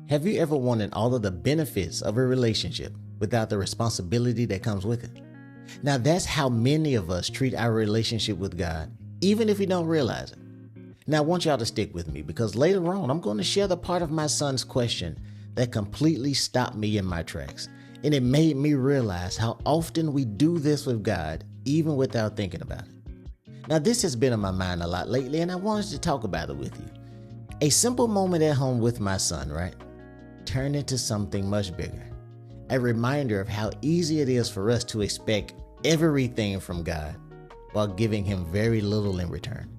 Have you ever wanted all of the benefits of a relationship without the responsibility that comes with it? Now that's how many of us treat our relationship with God, even if we don't realize it. Now I want y'all to stick with me because later on I'm going to share the part of my son's question that completely stopped me in my tracks. And it made me realize how often we do this with God, even without thinking about it. Now this has been on my mind a lot lately and I wanted to talk about it with you. A simple moment at home with my son, right? Turn into something much bigger. A reminder of how easy it is for us to expect everything from God while giving him very little in return.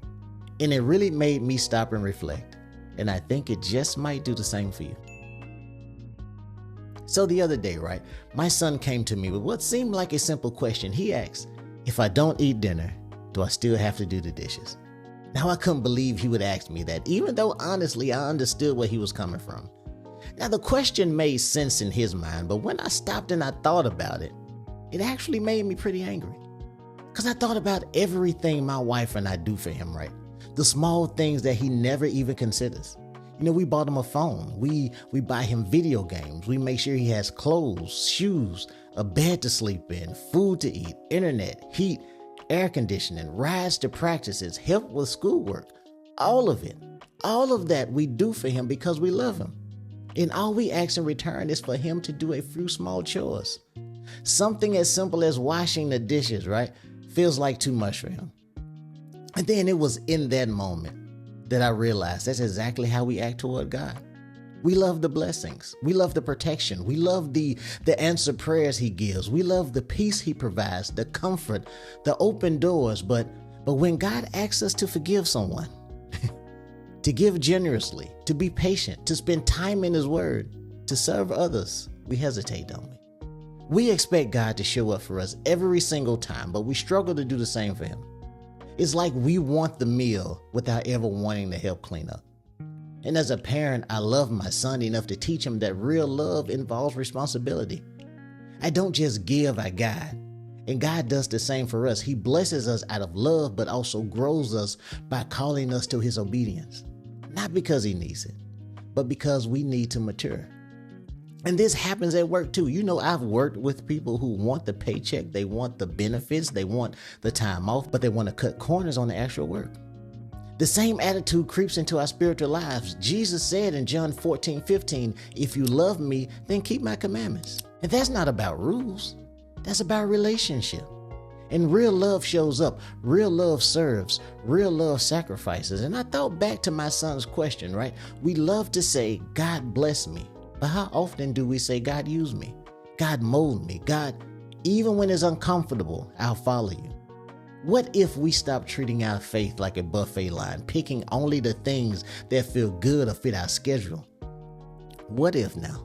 And it really made me stop and reflect. And I think it just might do the same for you. So the other day, right, my son came to me with what seemed like a simple question. He asked, if I don't eat dinner, do I still have to do the dishes? Now I couldn't believe he would ask me that, even though honestly I understood where he was coming from. Now the question made sense in his mind, but when I stopped and I thought about it, it actually made me pretty angry. Because I thought about everything my wife and I do for him, right? The small things that he never even considers. You know, we bought him a phone. We buy him video games. We make sure he has clothes, shoes, a bed to sleep in, food to eat, internet, heat, air conditioning, rides to practices, help with schoolwork. All of it. All of that we do for him because we love him. And all we ask in return is for him to do a few small chores. Something as simple as washing the dishes, right? Feels like too much for him. And then it was in that moment that I realized that's exactly how we act toward God. We love the blessings. We love the protection. We love the answered prayers he gives. We love the peace he provides, the comfort, the open doors. But when God asks us to forgive someone, to give generously, to be patient, to spend time in his word, to serve others, we hesitate, don't we? We expect God to show up for us every single time, but we struggle to do the same for him. It's like we want the meal without ever wanting to help clean up. And as a parent, I love my son enough to teach him that real love involves responsibility. I don't just give, I guide. And God does the same for us. He blesses us out of love, but also grows us by calling us to his obedience. Not because he needs it, but because we need to mature. And this happens at work too. You know, I've worked with people who want the paycheck, they want the benefits, they want the time off, but they want to cut corners on the actual work. The same attitude creeps into our spiritual lives. Jesus said in John 14:15, if you love me, then keep my commandments. And that's not about rules. That's about relationship. And real love shows up. Real love serves. Real love sacrifices. And I thought back to my son's question, right? We love to say, God bless me. But how often do we say, God use me? God mold me. God, even when it's uncomfortable, I'll follow you. What if we stop treating our faith like a buffet line, picking only the things that feel good or fit our schedule? What if now?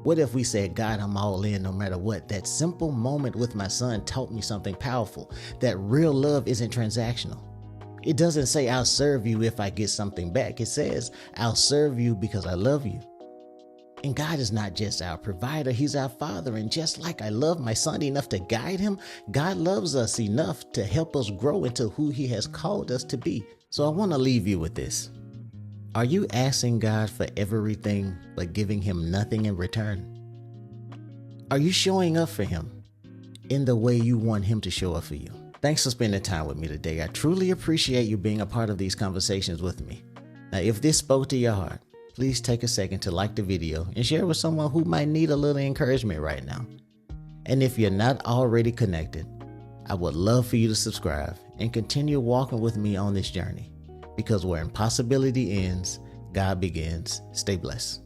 What if we said, God, I'm all in no matter what? That simple moment with my son taught me something powerful, that real love isn't transactional. It doesn't say I'll serve you if I get something back. It says I'll serve you because I love you. And God is not just our provider, he's our father. And just like I love my son enough to guide him, God loves us enough to help us grow into who he has called us to be. So I want to leave you with this. Are you asking God for everything but giving him nothing in return? Are you showing up for him in the way you want him to show up for you? Thanks for spending time with me today. I truly appreciate you being a part of these conversations with me. Now, if this spoke to your heart, please take a second to like the video and share with someone who might need a little encouragement right now. And if you're not already connected, I would love for you to subscribe and continue walking with me on this journey. Because where impossibility ends, God begins. Stay blessed.